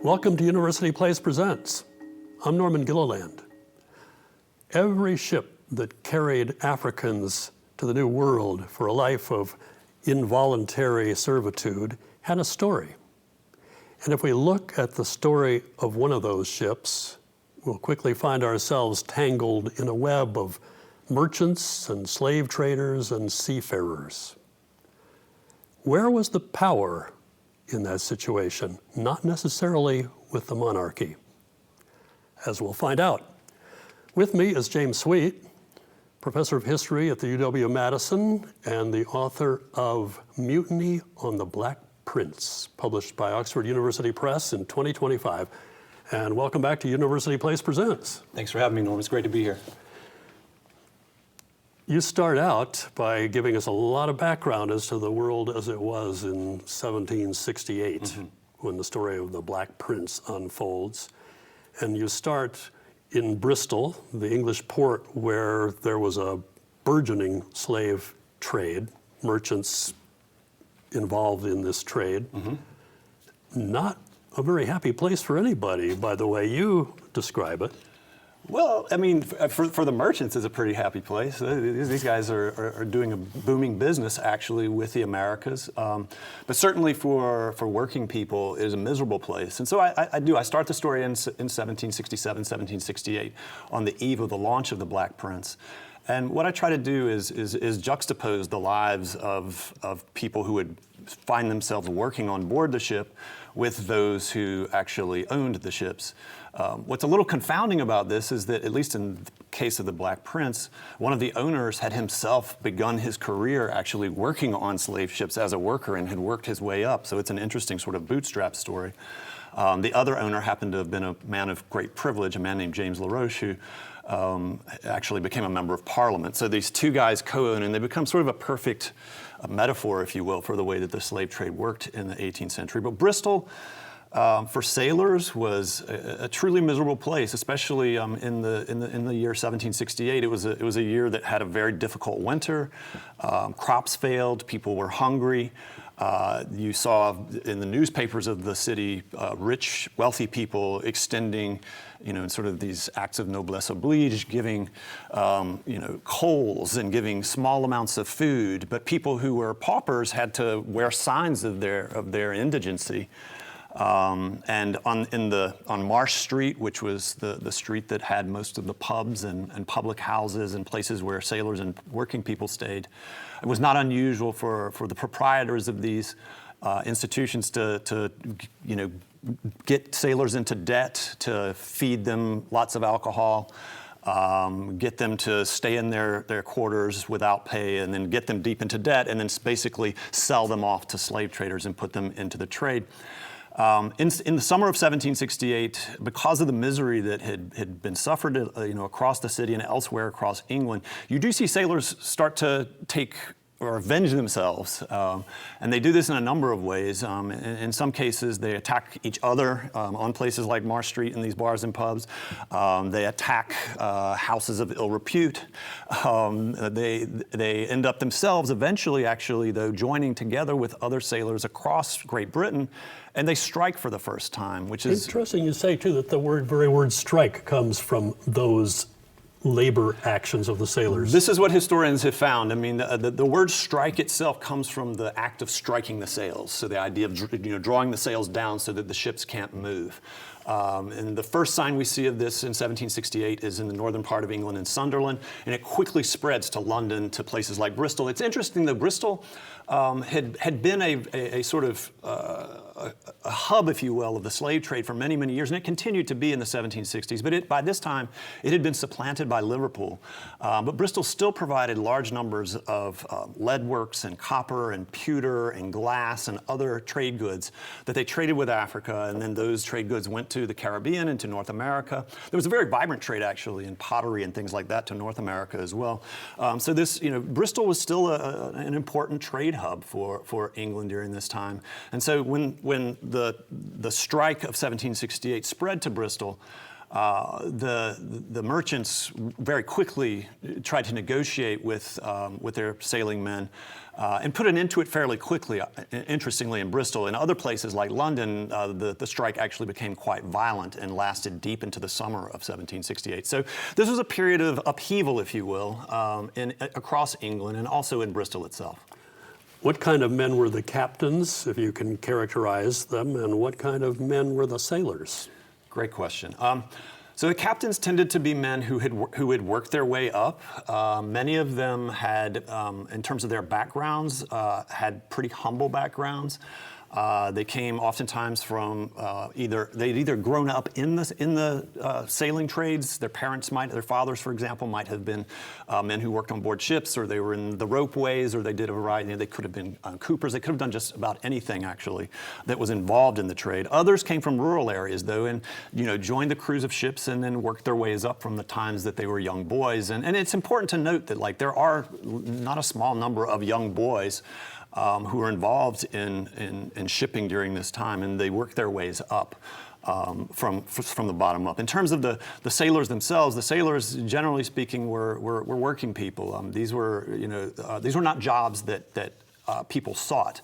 Welcome to University Place Presents. I'm Norman Gilliland. Every ship that carried Africans to the New World for a life of involuntary servitude had a story. And if we look at the story of one of those ships, we'll quickly find ourselves tangled in a web of merchants and slave traders and seafarers. Where was the power in that situation? Not necessarily with the monarchy, as we'll find out. With me is James Sweet, professor of history at the UW-Madison and the author of Mutiny on the Black Prince, published by Oxford University Press in 2025. And welcome back to University Place Presents. Thanks for having me, Norm. It's great to be here. You start out by giving us a lot of background as to the world as it was in 1768, when the story of the Black Prince unfolds. And you start in Bristol, the English port where there was a burgeoning slave trade, merchants involved in this trade. Not a very happy place for anybody, by the way you describe it. Well, I mean, for the merchants, it's a pretty happy place. These guys are doing a booming business, actually, with the Americas. But certainly for working people, it is a miserable place. And so I start the story in 1767, 1768, on the eve of the launch of the Black Prince. And what I try to do is juxtapose the lives of people who would find themselves working on board the ship with those who actually owned the ships. What's a little confounding about this is that, at least in the case of the Black Prince, one of the owners had himself begun his career actually working on slave ships as a worker and had worked his way up. So it's an interesting sort of bootstrap story. The other owner happened to have been a man of great privilege, a man named James LaRoche, who actually became a member of Parliament. So these two guys co-own, and they become sort of a perfect metaphor, if you will, for the way that the slave trade worked in the 18th century. But Bristol, for sailors, was a truly miserable place, especially in the year 1768. It was a year that had a very difficult winter. Crops failed. People were hungry. You saw in the newspapers of the city rich, wealthy people extending, in sort of these acts of noblesse oblige, giving, coals and giving small amounts of food. But people who were paupers had to wear signs of their indigency. And on Marsh Street, which was the street that had most of the pubs and public houses and places where sailors and working people stayed, it was not unusual for the proprietors of these institutions to get sailors into debt, to feed them lots of alcohol, get them to stay in their quarters without pay, and then get them deep into debt, and then basically sell them off to slave traders and put them into the trade. In the summer of 1768, because of the misery that had been suffered, across the city and elsewhere across England, you do see sailors start to take or avenge themselves, and they do this in a number of ways. In some cases, they attack each other on places like Marsh Street in these bars and pubs. They attack houses of ill repute. They end up themselves eventually, actually, though, joining together with other sailors across Great Britain, and they strike for the first time, which is interesting. You say too that the very word strike comes from those labor actions of the sailors. This is what historians have found. I mean, the word strike itself comes from the act of striking the sails. So the idea of drawing the sails down so that the ships can't move. And the first sign we see of this in 1768 is in the northern part of England in Sunderland, and it quickly spreads to London, to places like Bristol. It's interesting that Bristol had been a sort of a hub, if you will, of the slave trade for many, many years, and it continued to be in the 1760s. But by this time, it had been supplanted by Liverpool. But Bristol still provided large numbers of lead works and copper and pewter and glass and other trade goods that they traded with Africa, and then those trade goods went to the Caribbean and to North America. There was a very vibrant trade, actually, in pottery and things like that to North America as well. So this, Bristol was still an important trade hub for England during this time. And so when the strike of 1768 spread to Bristol, the merchants very quickly tried to negotiate with their sailing men and put an end to it fairly quickly. Interestingly, in Bristol, in other places like London, the strike actually became quite violent and lasted deep into the summer of 1768. So this was a period of upheaval, if you will, across England and also in Bristol itself. What kind of men were the captains, if you can characterize them, and what kind of men were the sailors? Great question. So the captains tended to be men who had worked their way up. Many of them had, in terms of their backgrounds, had pretty humble backgrounds. They came oftentimes from they'd either grown up in the sailing trades. Their fathers, for example, might have been men who worked on board ships, or they were in the ropeways, or they did a variety. They could have been coopers. They could have done just about anything actually that was involved in the trade. Others came from rural areas though, and joined the crews of ships and then worked their ways up from the times that they were young boys. And it's important to note that there are not a small number of young boys who were involved in shipping during this time, and they worked their ways up from the bottom up. In terms of the sailors themselves, the sailors, generally speaking, were working people. These were not jobs that people sought.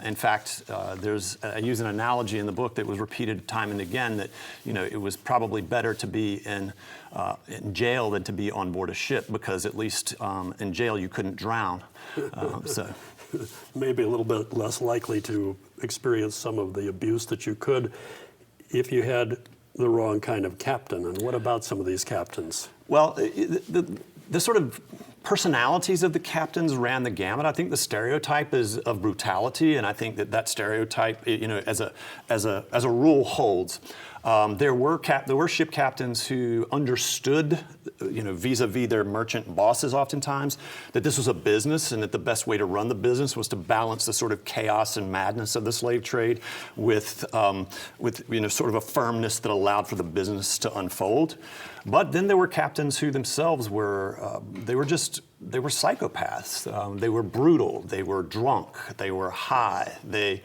In fact, I use an analogy in the book that was repeated time and again that it was probably better to be in jail than to be on board a ship, because at least in jail you couldn't drown. So. Maybe a little bit less likely to experience some of the abuse that you could if you had the wrong kind of captain. And what about some of these captains? Well, the sort of personalities of the captains ran the gamut. I think the stereotype is of brutality, and I think that stereotype, as a rule, holds. There were ship captains who understood, vis-a-vis their merchant bosses oftentimes, that this was a business and that the best way to run the business was to balance the sort of chaos and madness of the slave trade with sort of a firmness that allowed for the business to unfold. But then there were captains who themselves were psychopaths. They were brutal. They were drunk. They were high. They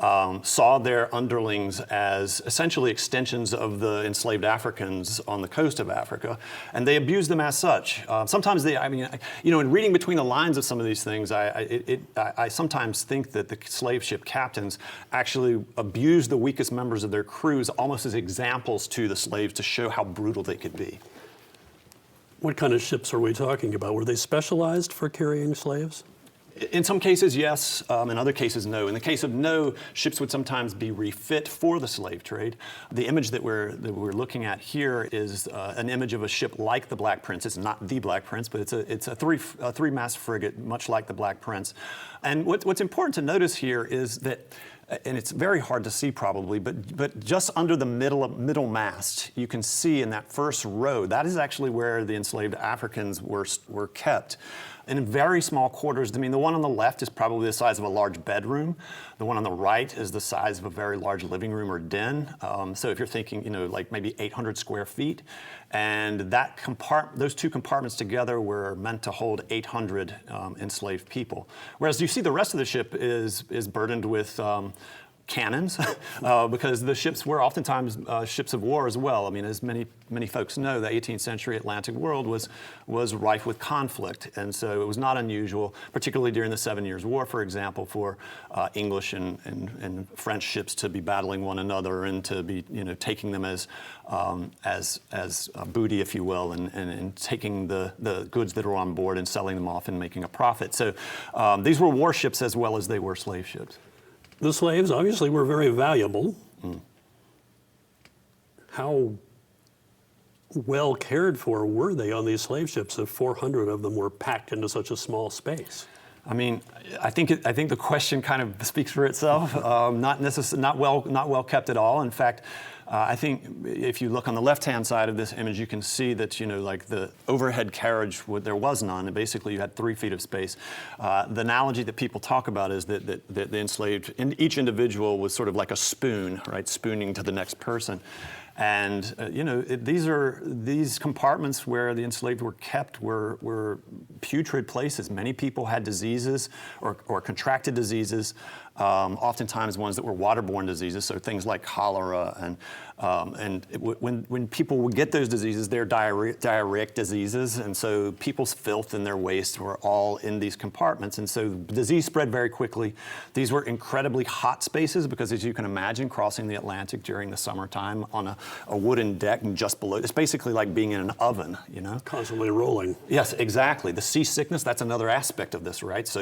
saw their underlings as essentially extensions of the enslaved Africans on the coast of Africa, and they abused them as such. Sometimes in reading between the lines of some of these things, I sometimes think that the slave ship captains actually abused the weakest members of their crews almost as examples to the slaves to show how brutal they could be. What kind of ships are we talking about? Were they specialized for carrying slaves? In some cases, yes. In other cases, no. In the case of no, ships would sometimes be refit for the slave trade. The image that we're looking at here is an image of a ship like the Black Prince. It's not the Black Prince, but it's a three-mast frigate, much like the Black Prince. And what's important to notice here is that, and it's very hard to see probably, but just under the middle mast, you can see in that first row, that is actually where the enslaved Africans were kept. In very small quarters. I mean, the one on the left is probably the size of a large bedroom. The one on the right is the size of a very large living room or den. So if you're thinking, like maybe 800 square feet, and those two compartments together were meant to hold 800 enslaved people. Whereas you see the rest of the ship is burdened with cannons, because the ships were oftentimes ships of war as well. I mean, as many folks know, the 18th century Atlantic world was rife with conflict, and so it was not unusual, particularly during the 7 Years' War, for example, for English and French ships to be battling one another and to be taking them as booty, if you will, and taking the goods that are on board and selling them off and making a profit. So these were warships as well as they were slave ships. The slaves obviously were very valuable. How well cared for were they on these slave ships if 400 of them were packed into such a small space? I mean, I think the question kind of speaks for itself. Not well kept at all. In fact, I think if you look on the left-hand side of this image, you can see that like the overhead carriage, there was none. And basically, you had 3 feet of space. The analogy that people talk about is that the enslaved, each individual was sort of like a spoon, right, spooning to the next person. And these compartments where the enslaved were kept were putrid places. Many people had diseases or contracted diseases. oftentimes ones that were waterborne diseases, so things like cholera when people would get those diseases, they're diarrheic diseases, and so people's filth and their waste were all in these compartments, and so disease spread very quickly. These were incredibly hot spaces because, as you can imagine, crossing the Atlantic during the summertime on a wooden deck and just below, it's basically like being in an oven, you know? Constantly rolling. Yes, exactly. The seasickness, that's another aspect of this, right? So,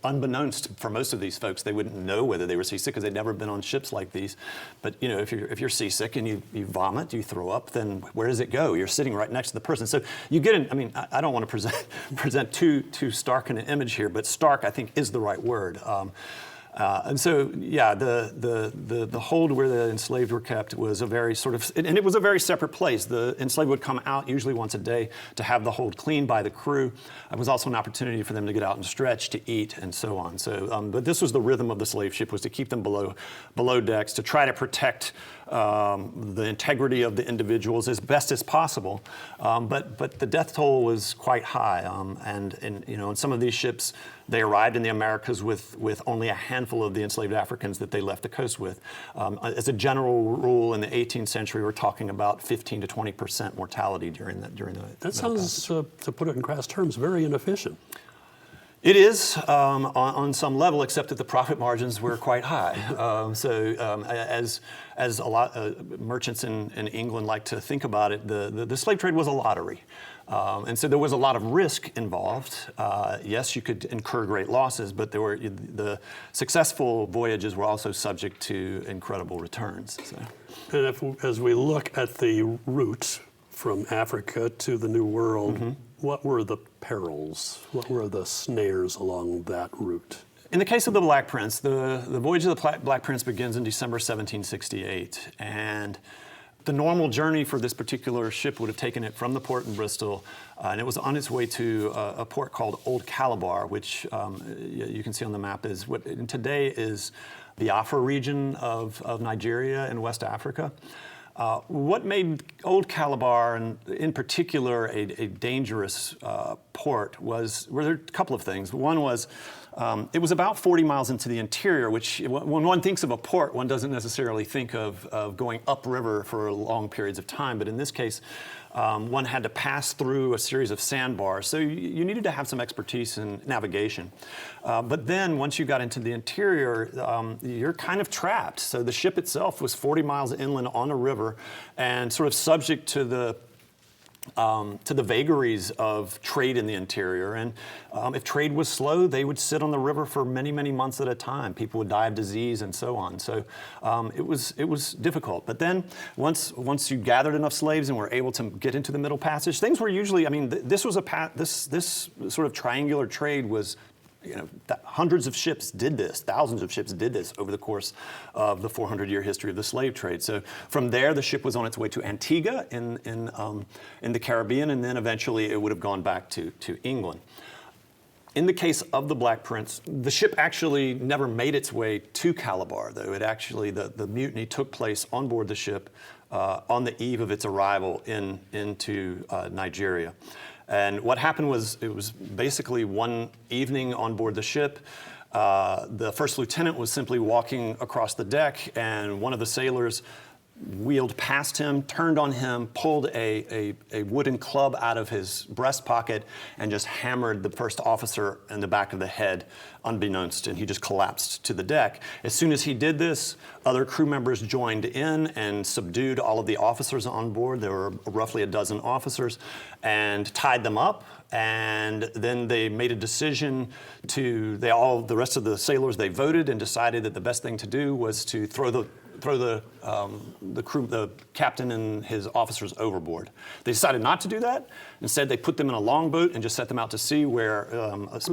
unbeknownst for most of these folks, they wouldn't know whether they were seasick because they'd never been on ships like these. But, if you're seasick and you vomit, you throw up, then where does it go? You're sitting right next to the person. So you get in, I don't want to present too stark an image here, but stark, I think, is the right word. And so, yeah, the hold where the enslaved were kept was a very and it was a very separate place. The enslaved would come out usually once a day to have the hold cleaned by the crew. It was also an opportunity for them to get out and stretch, to eat, and so on. So, but this was the rhythm of the slave ship, was to keep them below decks, to try to protect the integrity of the individuals as best as possible. But the death toll was quite high, and in some of these ships, they arrived in the Americas with only a handful of the enslaved Africans that they left the coast with. As a general rule, in the 18th century, we're talking about 15 to 20% mortality during the. That sounds, to put it in crass terms, very inefficient. It is on some level, except that the profit margins were quite high. As a lot merchants in England like to think about it, the slave trade was a lottery. And so there was a lot of risk involved. Yes, you could incur great losses, but the successful voyages were also subject to incredible returns. So. And as we look at the route from Africa to the New World, mm-hmm. What were the perils? What were the snares along that route? In the case of the Black Prince, the voyage of the Black Prince begins in December 1768, and the normal journey for this particular ship would have taken it from the port in Bristol, and it was on its way to a port called Old Calabar, which you can see on the map is what today is the Biafra region of Nigeria in West Africa. What made Old Calabar, and in particular a dangerous port, were there a couple of things. One was it was about 40 miles into the interior, which when one thinks of a port, one doesn't necessarily think of going upriver for long periods of time. But in this case, one had to pass through a series of sandbars. So you needed to have some expertise in navigation. But then once you got into the interior, you're kind of trapped. So the ship itself was 40 miles inland on a river and sort of subject to the vagaries of trade in the interior. And if trade was slow, they would sit on the river for many, many months at a time. People would die of disease and so on. So it was difficult. But then once you gathered enough slaves and were able to get into the Middle Passage, things were usually, this sort of triangular trade was, hundreds of ships did this, thousands of ships did this over the course of the 400-year history of the slave trade. So from there, the ship was on its way to Antigua in the Caribbean, and then eventually it would have gone back to England. In the case of the Black Prince, the ship actually never made its way to Calabar, though. It actually, the mutiny took place on board the ship on the eve of its arrival into Nigeria. And what happened was, it was basically one evening on board the ship. The first lieutenant was simply walking across the deck, and one of the sailors wheeled past him, turned on him, pulled a wooden club out of his breast pocket, and just hammered the first officer in the back of the head, unbeknownst, and he just collapsed to the deck. As soon as he did this, other crew members joined in and subdued all of the officers on board. There were roughly a dozen officers, and tied them up. And then they made a decision the rest of the sailors, they voted and decided that the best thing to do was to throw the crew, the captain and his officers overboard. They decided not to do that. Instead, they put them in a longboat and just set them out to sea, where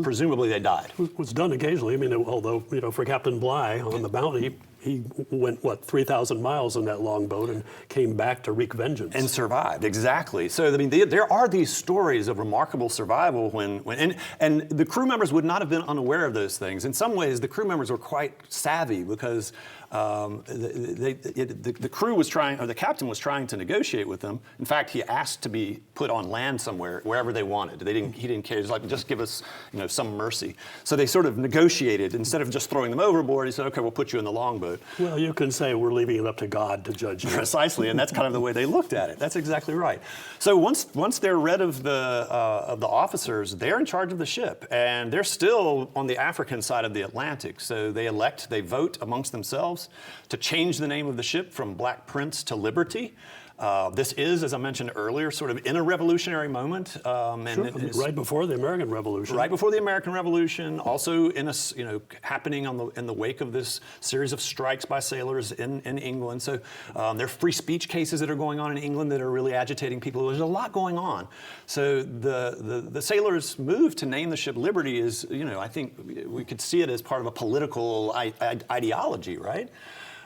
presumably they died. It was done occasionally. Although for Captain Bligh on the Bounty, he went 3,000 miles in that longboat and came back to wreak vengeance. And survived, exactly. So there are these stories of remarkable survival and the crew members would not have been unaware of those things. In some ways, the crew members were quite savvy because The crew was trying, or the captain was trying to negotiate with them. In fact, he asked to be put on land somewhere, wherever they wanted. He didn't care. He was like, just give us, some mercy. So they sort of negotiated. Instead of just throwing them overboard, he said, okay, we'll put you in the longboat. Well, you can say we're leaving it up to God to judge you. Precisely, and that's kind of the way they looked at it. That's exactly right. So once they're rid of the officers, they're in charge of the ship, and they're still on the African side of the Atlantic. So they vote amongst themselves to change the name of the ship from Black Prince to Liberty. This is, as I mentioned earlier, sort of in a revolutionary moment. Sure. Right before the American Revolution. Right before the American Revolution, also happening in the wake of this series of strikes by sailors in England. So there are free speech cases that are going on in England that are really agitating people. There's a lot going on. So the sailors' move to name the ship Liberty is, I think we could see it as part of a political ideology, right?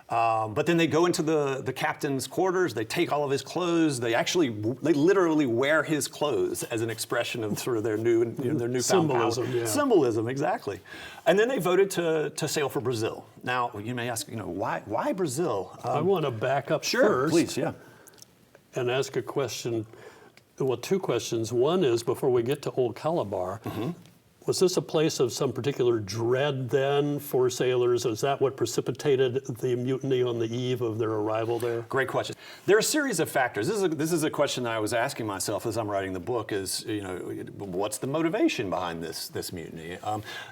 But then they go into the captain's quarters. They take all of his clothes. They literally wear his clothes as an expression of sort of their newfound symbolism. power. Yeah. Symbolism, exactly. And then they voted to sail for Brazil. Now you may ask, why Brazil? I want to back up Sure, first, please, yeah. and ask a question. Well, two questions. One is, before we get to Old Calabar, was this a place of some particular dread then for sailors? Is that what precipitated the mutiny on the eve of their arrival there? Great question. There are a series of factors. This is a question that I was asking myself as I'm writing the book is, what's the motivation behind this mutiny?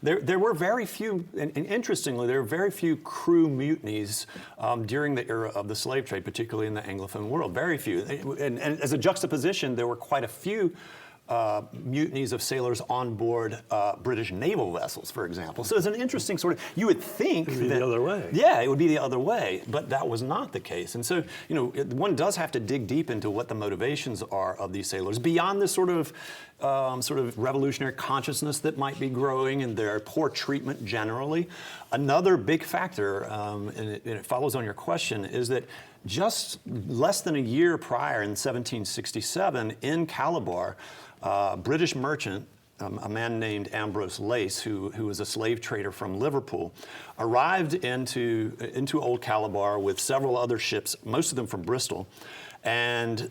There were very few, and interestingly, there were very few crew mutinies during the era of the slave trade, particularly in the Anglophone world. Very few. And as a juxtaposition, there were quite a few mutinies of sailors on board British naval vessels, for example. So it's an interesting sort of, you would think It would be the other way. Yeah, it would be the other way, but that was not the case. And so, one does have to dig deep into what the motivations are of these sailors, beyond this sort of revolutionary consciousness that might be growing and their poor treatment generally. Another big factor, and it follows on your question, is that just less than a year prior, in 1767, in Calabar, British merchant, a man named Ambrose Lace, who was a slave trader from Liverpool, arrived into Old Calabar with several other ships, most of them from Bristol. And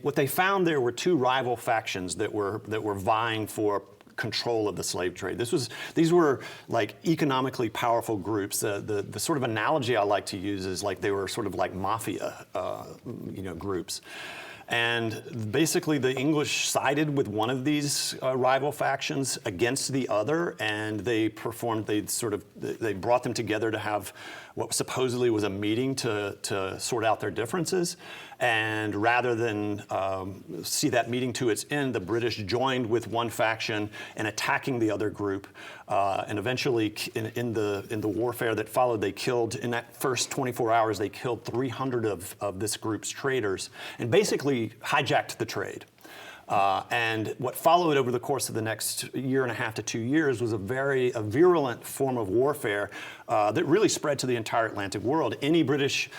what they found there were two rival factions that were vying for control of the slave trade. These were like economically powerful groups. The sort of analogy I like to use is like they were sort of like mafia, groups. And basically the English sided with one of these rival factions against the other, and they brought them together to have what supposedly was a meeting to sort out their differences. And rather than see that meeting to its end, the British joined with one faction in attacking the other group. And eventually, in the warfare that followed, they killed, in that first 24 hours, they killed 300 of this group's traders and basically hijacked the trade. And what followed over the course of the next year and a half to 2 years was a virulent form of warfare that really spread to the entire Atlantic world. Any British,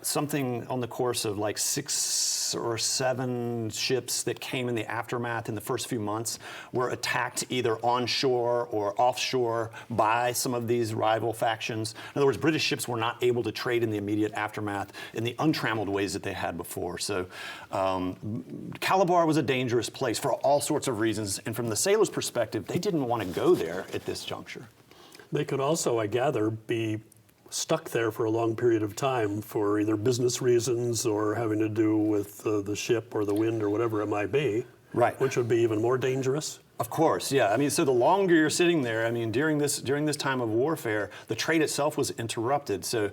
something on the course of like 6 or 7 ships that came in the aftermath in the first few months were attacked either onshore or offshore by some of these rival factions. In other words, British ships were not able to trade in the immediate aftermath in the untrammeled ways that they had before. So Calabar was a dangerous place for all sorts of reasons. And from the sailors' perspective, they didn't want to go there at this juncture. They could also, I gather, be stuck there for a long period of time for either business reasons or having to do with the ship or the wind or whatever it might be. Right. Which would be even more dangerous. Of course, yeah. I mean, so the longer you're sitting there, during this time of warfare, the trade itself was interrupted. So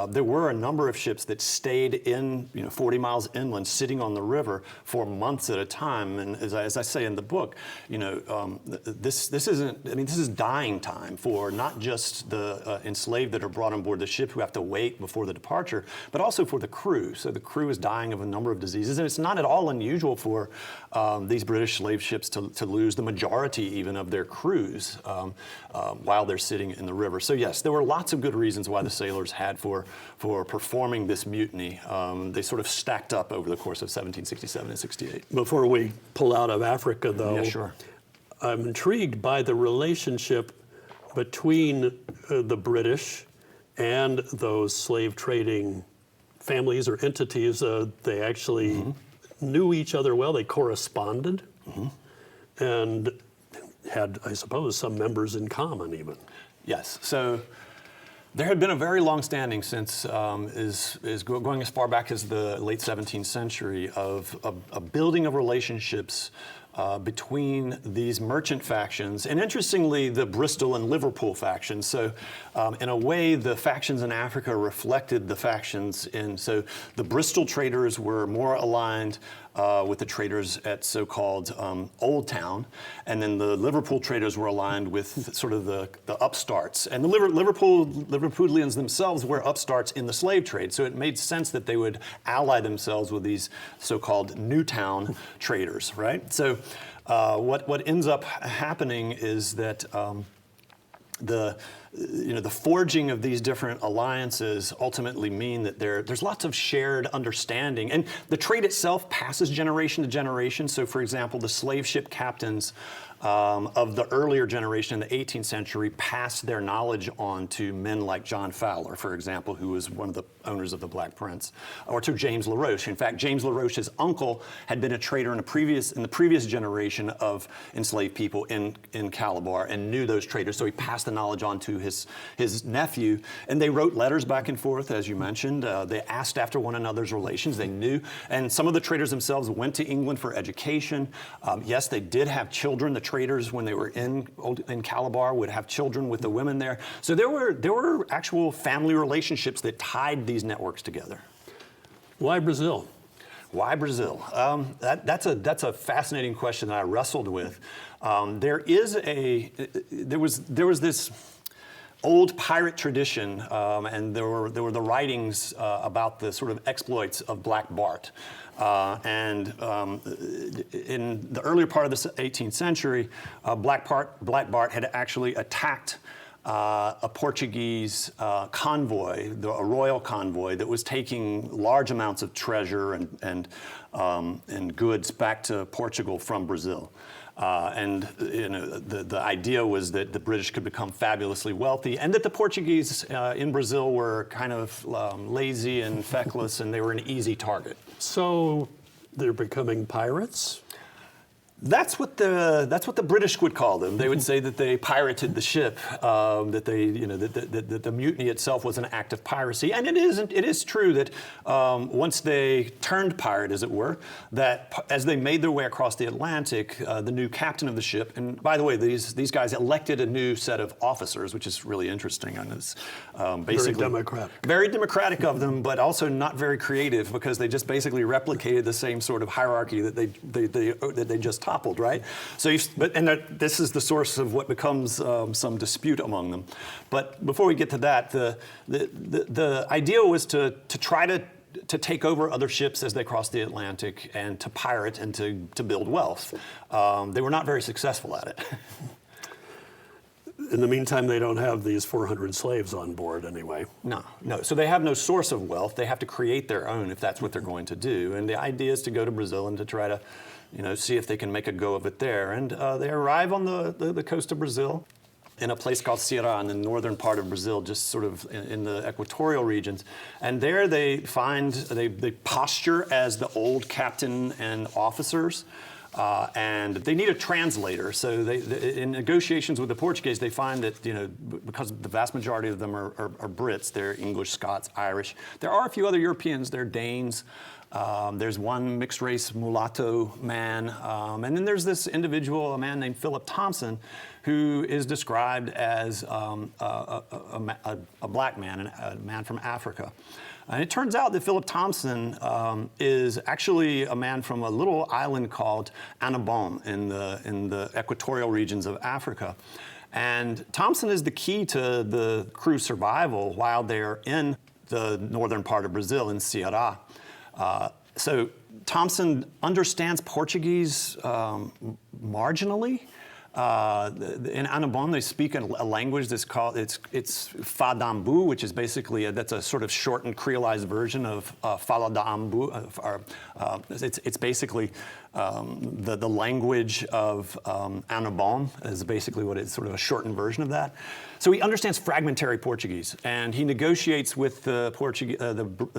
there were a number of ships that stayed in, 40 miles inland, sitting on the river for months at a time. And as I say in the book, this is dying time for not just the enslaved that are brought on board the ship who have to wait before the departure, but also for the crew. So the crew is dying of a number of diseases, and it's not at all unusual for these British slave ships to lose the majority even of their crews while they're sitting in the river. So yes, there were lots of good reasons why the sailors had for performing this mutiny. They sort of stacked up over the course of 1767 and 68. Before we pull out of Africa, though, Yeah, sure. I'm intrigued by the relationship between the British and those slave trading families or entities, they actually knew each other well. They corresponded and had, I suppose, some members in common even. Yes. So there had been a very long-standing, since going as far back as the late 17th century, of a building of relationships between these merchant factions, and interestingly, the Bristol and Liverpool factions. So, in a way, the factions in Africa reflected the factions in. So, the Bristol traders were more aligned with the traders at so-called Old Town, and then the Liverpool traders were aligned with sort of the upstarts. And the Liverpudlians themselves were upstarts in the slave trade, so it made sense that they would ally themselves with these so-called Newtown traders, right? So what ends up happening is that the forging of these different alliances ultimately mean that there's lots of shared understanding, and the trade itself passes generation to generation. So, for example, the slave ship captains of the earlier generation in the 18th century passed their knowledge on to men like John Fowler, for example, who was one of the owners of the Black Prince, or to James LaRoche. In fact, James LaRoche's uncle had been a trader in the previous generation of enslaved people in Calabar and knew those traders, so he passed the knowledge on to his nephew, and they wrote letters back and forth, as you mentioned. They asked after one another's relations. They knew, and some of the traders themselves went to England for education. Yes, they did have children. The traders, when they were in Calabar, would have children with the women there. So there were actual family relationships that tied these networks together. Why Brazil? Why Brazil? That's a fascinating question that I wrestled with. There was this old pirate tradition, and there were the writings about the sort of exploits of Black Bart. In the earlier part of the 18th century, Black Bart had actually attacked a Portuguese convoy, a royal convoy that was taking large amounts of treasure and goods back to Portugal from Brazil. The idea was that the British could become fabulously wealthy, and that the Portuguese in Brazil were kind of lazy and feckless, and they were an easy target. So they're becoming pirates? That's what the British would call them. They would say that they pirated the ship, that the mutiny itself was an act of piracy. And it is true that once they turned pirate, as it were, that as they made their way across the Atlantic, the new captain of the ship, and by the way, these guys elected a new set of officers, which is really interesting, and it's basically very democratic. Very democratic of them, but also not very creative, because they just basically replicated the same sort of hierarchy that they just toppled, right? So, this is the source of what becomes some dispute among them. But before we get to that, the idea was to try to take over other ships as they crossed the Atlantic, and to pirate and to build wealth. They were not very successful at it. In the meantime, they don't have these 400 slaves on board anyway. No. So they have no source of wealth. They have to create their own if that's what they're going to do. And the idea is to go to Brazil and to try to see if they can make a go of it there. And they arrive on the coast of Brazil, in a place called Ceará, in the northern part of Brazil, just sort of in the equatorial regions. And there they posture as the old captain and officers. And they need a translator. So in negotiations with the Portuguese, they find that, because the vast majority of them are Brits, they're English, Scots, Irish. There are a few other Europeans. They're Danes. There's one mixed-race mulatto man. And then there's this individual, a man named Philip Thompson, who is described as a black man, a man from Africa. And it turns out that Philip Thompson is actually a man from a little island called Annobon in the equatorial regions of Africa. And Thompson is the key to the crew's survival while they're in the northern part of Brazil, in Ceará. So Thompson understands Portuguese marginally. In Annobon, they speak a language that's called it's Fadambu, which is basically that's a sort of shortened creolized version of Faladambu. It's basically the language of Annobon is basically what it's sort of a shortened version of that. So he understands fragmentary Portuguese, and he negotiates with the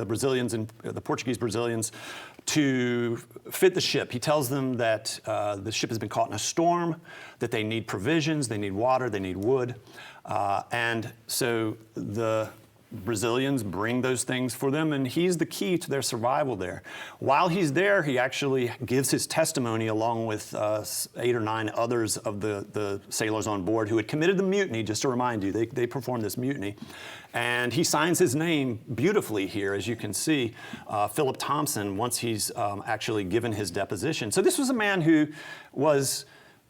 Brazilians and the Portuguese Brazilians to fit the ship. He tells them that the ship has been caught in a storm, that they need provisions, they need water, they need wood. And so the Brazilians bring those things for them, and he's the key to their survival there. While he's there, he actually gives his testimony along with 8 or 9 others of the sailors on board who had committed the mutiny. Just to remind you, they performed this mutiny. And he signs his name beautifully here, as you can see, Philip Thompson, once he's actually given his deposition. So this was a man who was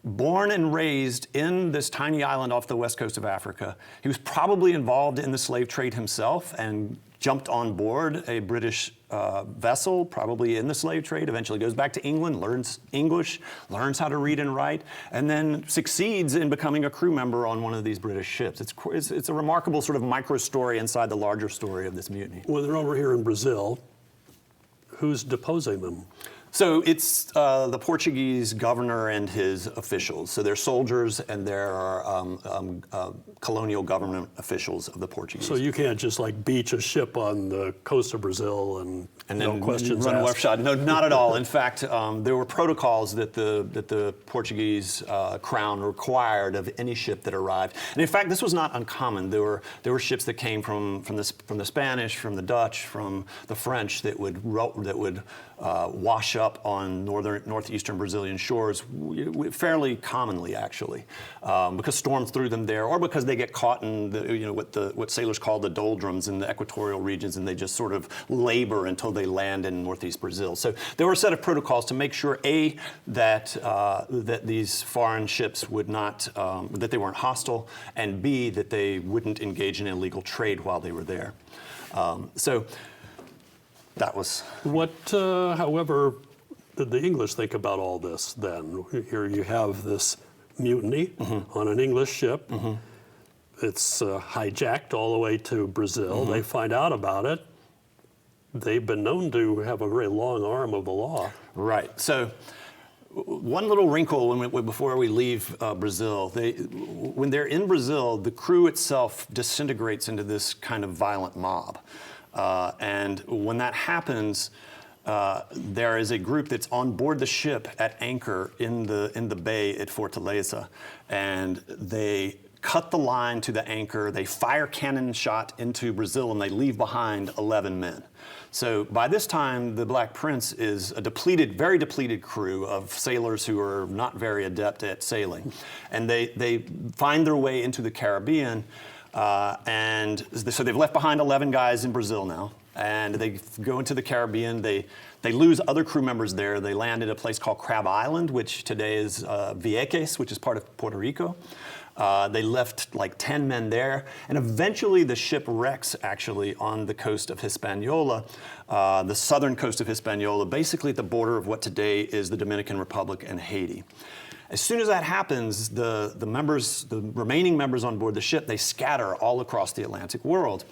born and raised in this tiny island off the west coast of Africa. He was probably involved in the slave trade himself and jumped on board a British vessel, probably in the slave trade, eventually goes back to England, learns English, learns how to read and write, and then succeeds in becoming a crew member on one of these British ships. It's a remarkable sort of micro story inside the larger story of this mutiny. When they're over here in Brazil, who's deposing them? So it's the Portuguese governor and his officials. So they're soldiers and they're colonial government officials of the Portuguese. So you can't just like beach a ship on the coast of Brazil and no then questions run asked? roughshod. No, not at all. In fact, there were protocols that the Portuguese crown required of any ship that arrived. And in fact, this was not uncommon. There were ships that came from the Spanish, from the Dutch, from the French that would wash up on northeastern Brazilian shores fairly commonly, actually, because storms threw them there, or because they get caught in what sailors call the doldrums in the equatorial regions, and they just sort of labor until they land in northeast Brazil. So there were a set of protocols to make sure, A, that these foreign ships would not, that they weren't hostile, and B, that they wouldn't engage in illegal trade while they were there. So that was... What, however, did the English think about all this then? Here you have this mutiny on an English ship. It's hijacked all the way to Brazil. They find out about it. They've been known to have a very long arm of the law. Right. So one little wrinkle before we leave Brazil, when they're in Brazil, the crew itself disintegrates into this kind of violent mob. And when that happens, there is a group that's on board the ship at anchor in the bay at Fortaleza, and they cut the line to the anchor, they fire cannon shot into Brazil, and they leave behind 11 men. So by this time, the Black Prince is a very depleted crew of sailors who are not very adept at sailing. And they find their way into the Caribbean, and so they've left behind 11 guys in Brazil now. And they go into the Caribbean. They lose other crew members there. They land at a place called Crab Island, which today is Vieques, which is part of Puerto Rico. They left like 10 men there, and eventually the ship wrecks actually on the coast of Hispaniola, the southern coast of Hispaniola, basically at the border of what today is the Dominican Republic and Haiti. As soon as that happens, the remaining members on board the ship, they scatter all across the Atlantic world.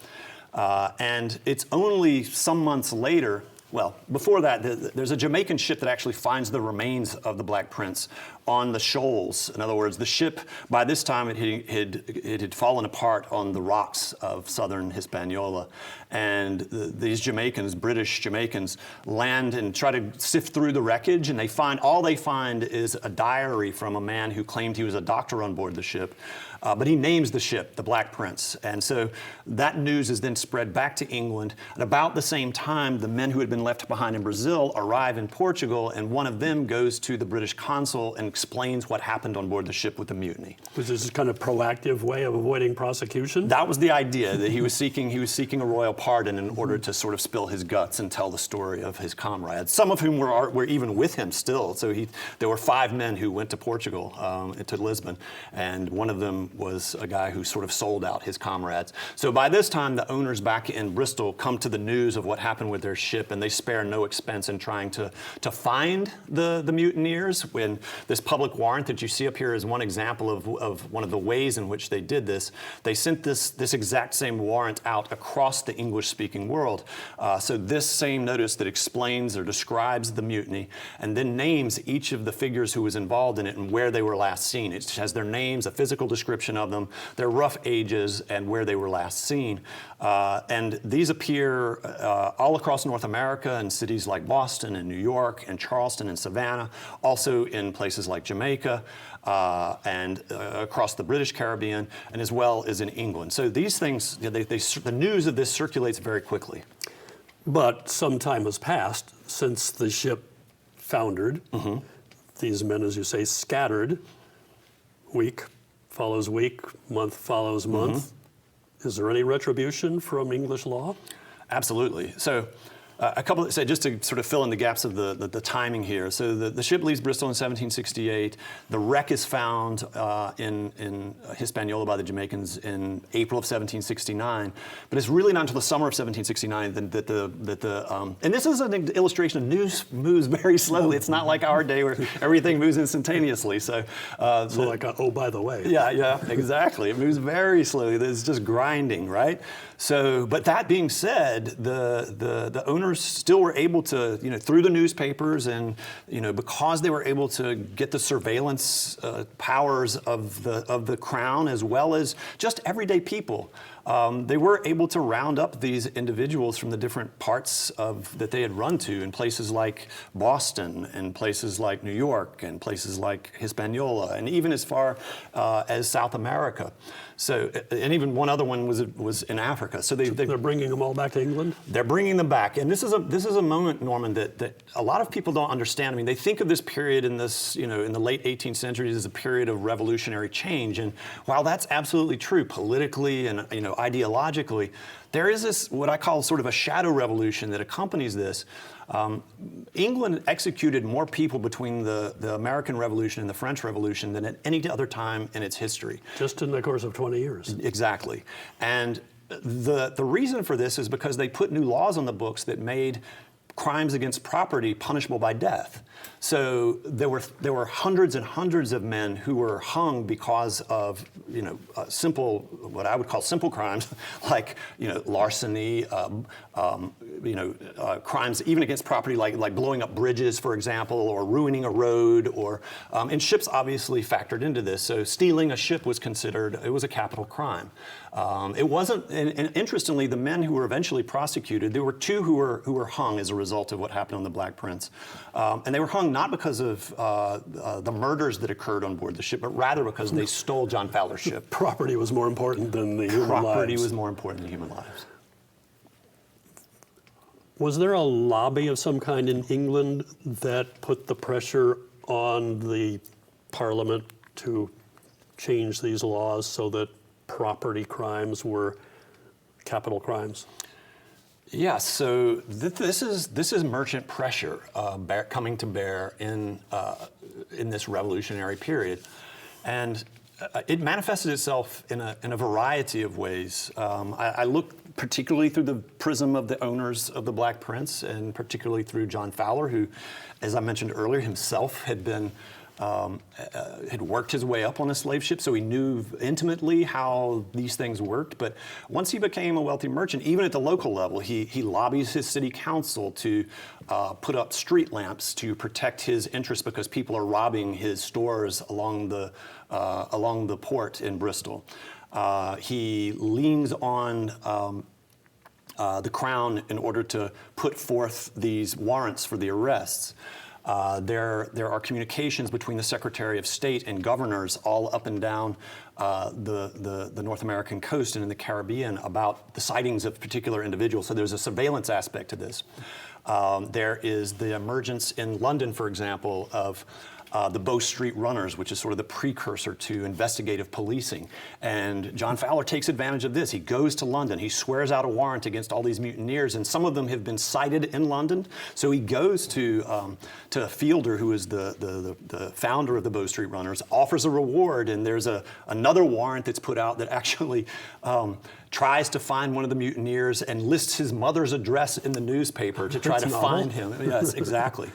And it's only some months later, well, before that, there's a Jamaican ship that actually finds the remains of the Black Prince on the shoals. In other words, the ship, by this time, it had fallen apart on the rocks of southern Hispaniola. And these Jamaicans, British Jamaicans, land and try to sift through the wreckage, and all they find is a diary from a man who claimed he was a doctor on board the ship. But he names the ship the Black Prince. And so that news is then spread back to England. At about the same time, the men who had been left behind in Brazil arrive in Portugal, and one of them goes to the British consul and explains what happened on board the ship with the mutiny. Was this kind of proactive way of avoiding prosecution? That was the idea, that he was seeking a royal pardon in order to sort of spill his guts and tell the story of his comrades, some of whom were even with him still. So there were 5 men who went to Portugal, to Lisbon, and one of them was a guy who sort of sold out his comrades. So by this time, the owners back in Bristol come to the news of what happened with their ship, and they spare no expense in trying to find the mutineers. When this public warrant that you see up here is one example of one of the ways in which they did this. They sent this exact same warrant out across the English-speaking world. So this same notice that explains or describes the mutiny and then names each of the figures who was involved in it and where they were last seen. It has their names, a physical description of them, their rough ages, and where they were last seen. And these appear all across North America in cities like Boston and New York and Charleston and Savannah, also in places like Jamaica and across the British Caribbean, and as well as in England. So these things, the news of this circulates very quickly. But some time has passed since the ship foundered. Mm-hmm. These men, as you say, scattered. Week follows week, month follows month. Mm-hmm. Is there any retribution from English law? Absolutely. So a couple, just to sort of fill in the gaps of the timing here. So the ship leaves Bristol in 1768. The wreck is found in Hispaniola by the Jamaicans in April of 1769. But it's really not until the summer of 1769 that and this is an illustration of news moves very slowly. It's not like our day where everything moves instantaneously. So like, oh, by the way. Yeah, exactly. It moves very slowly. It's just grinding, right? So, but that being said, the owners still were able to, through the newspapers and, because they were able to get the surveillance powers of the crown as well as just everyday people, they were able to round up these individuals from the different parts that they had run to in places like Boston and places like New York and places like Hispaniola and even as far as South America. So, and even one other one was in Africa. So they're bringing them all back to England? They're bringing them back. And this is a moment, Norman, that a lot of people don't understand. I mean, they think of this period in this, in the late 18th century as a period of revolutionary change. And while that's absolutely true politically and, ideologically, there is this, what I call sort of a shadow revolution that accompanies this. England executed more people between the American Revolution and the French Revolution than at any other time in its history. Just in the course of 20 years. Exactly. And the reason for this is because they put new laws on the books that made crimes against property punishable by death. So there were hundreds and hundreds of men who were hung because of simple, what I would call simple crimes, like larceny, crimes even against property like blowing up bridges, for example, or ruining a road, or and ships obviously factored into this. So stealing a ship was considered, it was a capital crime. It wasn't, and interestingly, the men who were eventually prosecuted, there were two who were hung as a result of what happened on the Black Prince, and they were hung not because of the murders that occurred on board the ship, but rather because they stole John Fowler's ship. Property was more important than the human lives. Property was more important than human lives. Was there a lobby of some kind in England that put the pressure on the Parliament to change these laws so that property crimes were capital crimes? Yeah, so this is merchant pressure coming to bear in this revolutionary period, and it manifested itself in a variety of ways. I look particularly through the prism of the owners of the Black Prince, and particularly through John Fowler, who, as I mentioned earlier, himself had worked his way up on a slave ship, so he knew intimately how these things worked. But once he became a wealthy merchant, even at the local level, he lobbies his city council to put up street lamps to protect his interests because people are robbing his stores along the port in Bristol. He leans on the Crown in order to put forth these warrants for the arrests. There are communications between the Secretary of State and governors all up and down the North American coast and in the Caribbean about the sightings of particular individuals. So there's a surveillance aspect to this. There is the emergence in London, for example, of the Bow Street Runners, which is sort of the precursor to investigative policing. And John Fowler takes advantage of this. He goes to London. He swears out a warrant against all these mutineers, and some of them have been cited in London. So he goes to Fielder, who is the founder of the Bow Street Runners, offers a reward, and there's another warrant that's put out that actually tries to find one of the mutineers and lists his mother's address in the newspaper to try to find him. Yes, exactly.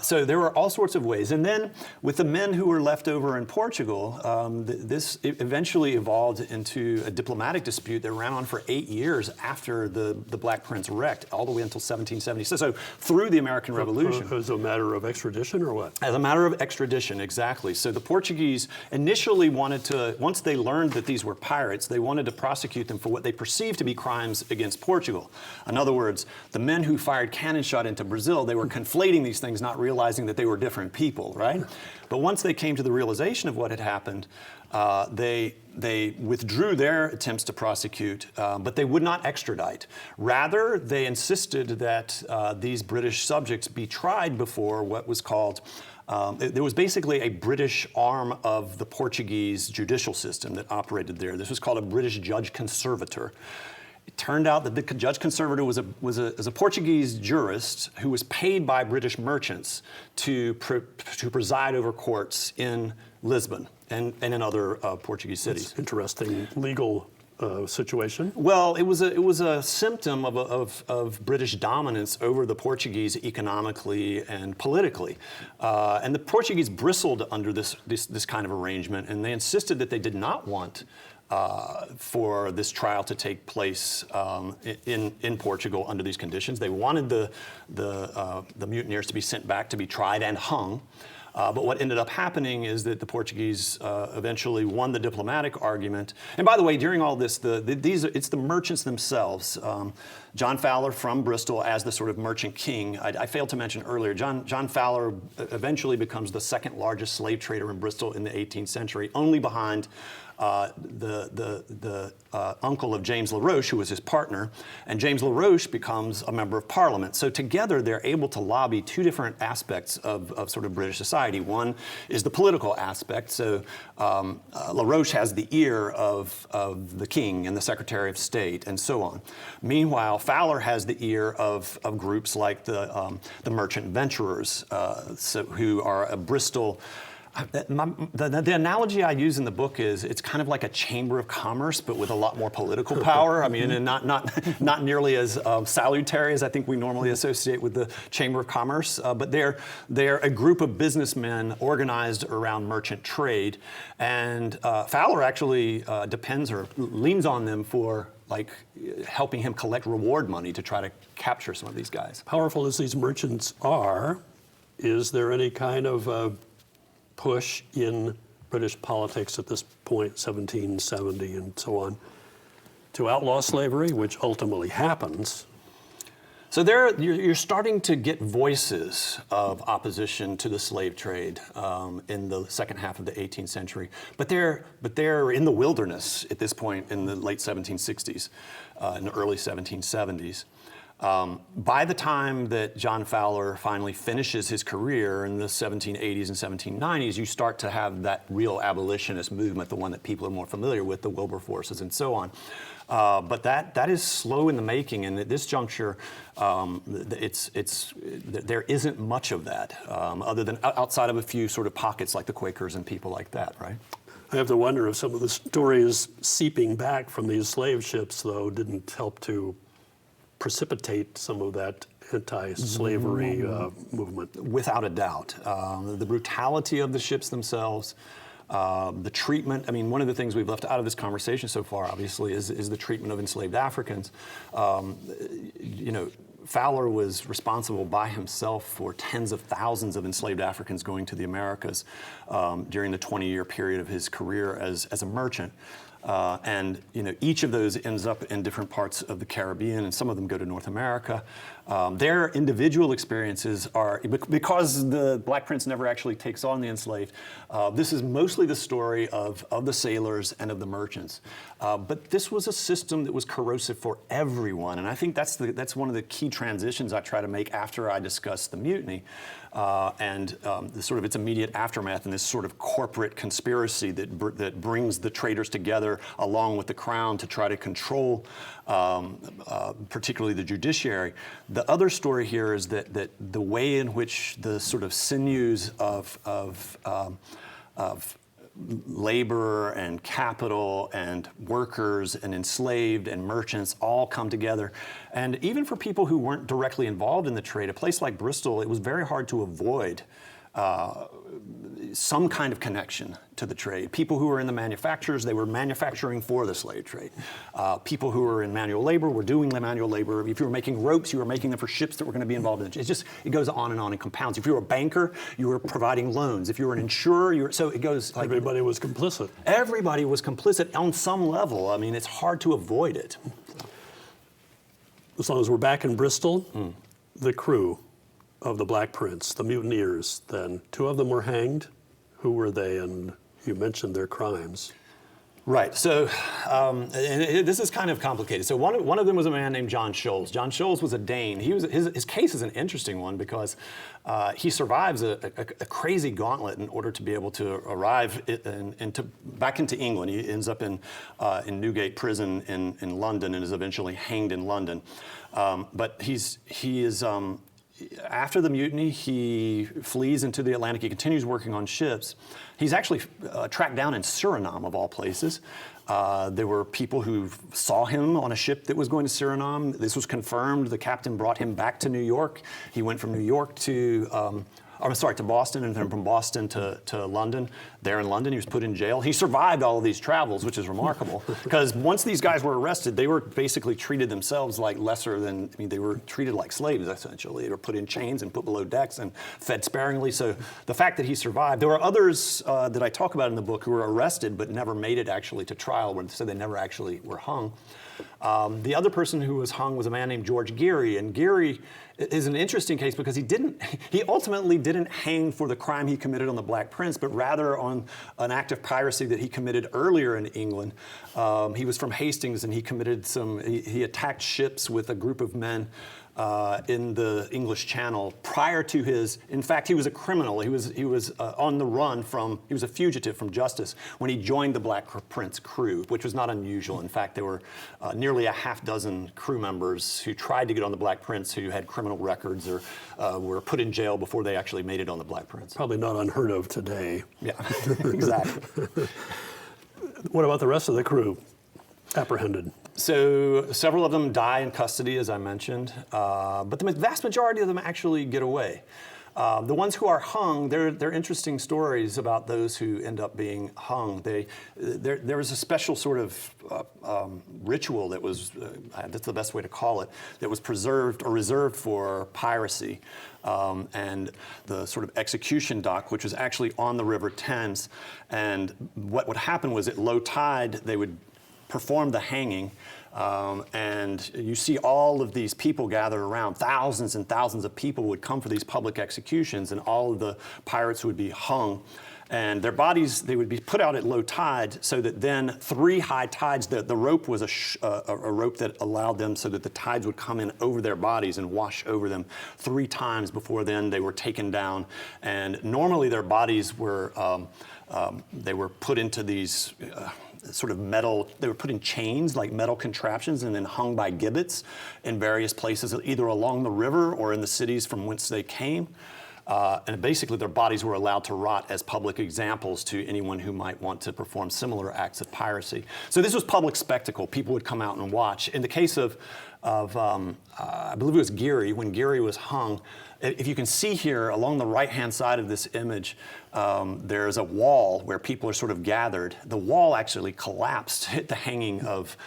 So there were all sorts of ways. And then with the men who were left over in Portugal, this eventually evolved into a diplomatic dispute that ran on for 8 years after the Black Prince wrecked, all the way until 1770. So through the American Revolution. As a matter of extradition or what? As a matter of extradition, exactly. So the Portuguese initially wanted to, once they learned that these were pirates, they wanted to prosecute them for what they perceived to be crimes against Portugal. In other words, the men who fired cannon shot into Brazil, they were conflating these things, not realizing that they were different people, right? But once they came to the realization of what had happened, they withdrew their attempts to prosecute, but they would not extradite. Rather, they insisted that these British subjects be tried before what was called, there was basically a British arm of the Portuguese judicial system that operated there. This was called a British judge conservator. It turned out that the judge conservator was a Portuguese jurist who was paid by British merchants to preside over courts in Lisbon and in other Portuguese cities. That's interesting legal situation. Well, it was a symptom of British dominance over the Portuguese economically and politically, and the Portuguese bristled under this kind of arrangement, and they insisted that they did not want for this trial to take place in Portugal under these conditions. They wanted the mutineers to be sent back to be tried and hung. But what ended up happening is that the Portuguese eventually won the diplomatic argument. And by the way, during all this, it's the merchants themselves. John Fowler from Bristol as the sort of merchant king. I failed to mention earlier, John Fowler eventually becomes the second largest slave trader in Bristol in the 18th century, only behind the uncle of James LaRoche, who was his partner, and James LaRoche becomes a member of Parliament. So together they're able to lobby two different aspects of sort of British society. One is the political aspect. So LaRoche has the ear of the king and the Secretary of State and so on. Meanwhile, Fowler has the ear of groups like the merchant venturers, who are a Bristol. The analogy I use in the book is it's kind of like a chamber of commerce, but with a lot more political power. I mean, and not nearly as salutary as I think we normally associate with the chamber of commerce. But they're a group of businessmen organized around merchant trade, and Fowler actually depends or leans on them for helping him collect reward money to try to capture some of these guys. Powerful as these merchants are, is there any kind of push in British politics at this point, 1770 and so on, to outlaw slavery, which ultimately happens? So you're starting to get voices of opposition to the slave trade in the second half of the 18th century, but they're in the wilderness at this point in the late 1760s, in the early 1770s. By the time that John Fowler finally finishes his career in the 1780s and 1790s, you start to have that real abolitionist movement, the one that people are more familiar with, the Wilberforces and so on. But that is slow in the making, and at this juncture, there isn't much of that, other than outside of a few sort of pockets like the Quakers and people like that, right? I have to wonder if some of the stories seeping back from these slave ships, though, didn't help to precipitate some of that anti-slavery movement. Without a doubt. The brutality of the ships themselves, the treatment. I mean, one of the things we've left out of this conversation so far, obviously, is the treatment of enslaved Africans. Fowler was responsible by himself for tens of thousands of enslaved Africans going to the Americas during the 20-year period of his career as a merchant. And each of those ends up in different parts of the Caribbean, and some of them go to North America. Their individual experiences are, because the Black Prince never actually takes on the enslaved, this is mostly the story of the sailors and of the merchants. But this was a system that was corrosive for everyone, and I think that's one of the key transitions I try to make after I discuss the mutiny. And sort of its immediate aftermath and this sort of corporate conspiracy that brings the traders together along with the crown to try to control particularly the judiciary. The other story here is that the way in which the sort of sinews of labor and capital and workers and enslaved and merchants all come together. And even for people who weren't directly involved in the trade, a place like Bristol, it was very hard to avoid some kind of connection to the trade. People who were in the manufacturers, they were manufacturing for the slave trade. People who were in manual labor were doing the manual labor. If you were making ropes, you were making them for ships that were going to be involved in it. It goes on and compounds. If you were a banker, you were providing loans. If you were an insurer, so it goes like... Everybody was complicit. Everybody was complicit on some level. I mean, it's hard to avoid it. As long as we're back in Bristol, the crew of the Black Prince, the mutineers then, 2 of them were hanged. Who were they? And you mentioned their crimes. Right. So this is kind of complicated. So one of them was a man named John Scholes. John Scholes was a Dane. His case is an interesting one because he survives a crazy gauntlet in order to be able to arrive back into England. He ends up in Newgate Prison in London and is eventually hanged in London. But he is. After the mutiny, he flees into the Atlantic. He continues working on ships. He's actually tracked down in Suriname, of all places. There were people who saw him on a ship that was going to Suriname. This was confirmed. The captain brought him back to New York. He went from New York to Boston, and then from Boston to London. There in London, he was put in jail. He survived all of these travels, which is remarkable, because once these guys were arrested, they were basically treated themselves like they were treated like slaves, essentially. They were put in chains and put below decks and fed sparingly. So the fact that he survived, there were others that I talk about in the book who were arrested but never made it actually to trial, so they never actually were hung. The other person who was hung was a man named George Geary, and Geary is an interesting case because he ultimately didn't hang for the crime he committed on the Black Prince, but rather on an act of piracy that he committed earlier in England. He was from Hastings, and he attacked ships with a group of men in the English Channel prior to in fact, he was a criminal. He was on the run he was a fugitive from justice when he joined the Black Prince crew, which was not unusual. In fact, there were nearly a half dozen crew members who tried to get on the Black Prince who had criminal records or were put in jail before they actually made it on the Black Prince. Probably not unheard of today. Yeah, exactly. What about the rest of the crew apprehended? So several of them die in custody, as I mentioned, but the vast majority of them actually get away. The ones who are hung, they're interesting stories about those who end up being hung. There was a special sort of ritual that was, that's the best way to call it, that was preserved or reserved for piracy. And the sort of execution dock, which was actually on the River Thames. And what would happen was at low tide, they would perform the hanging, and you see all of these people gather around. Thousands and thousands of people would come for these public executions, and all of the pirates would be hung. And their bodies, they would be put out at low tide so that then 3 high tides, the rope was a rope that allowed them so that the tides would come in over their bodies and wash over them 3 times before then they were taken down. And normally their bodies were, they were put into these sort of metal, they were put in chains, like metal contraptions, and then hung by gibbets in various places, either along the river or in the cities from whence they came. And basically their bodies were allowed to rot as public examples to anyone who might want to perform similar acts of piracy. So this was public spectacle. People would come out and watch. In the case of I believe it was Geary, when Geary was hung, if you can see here along the right-hand side of this image, there's a wall where people are sort of gathered. The wall actually collapsed at the hanging of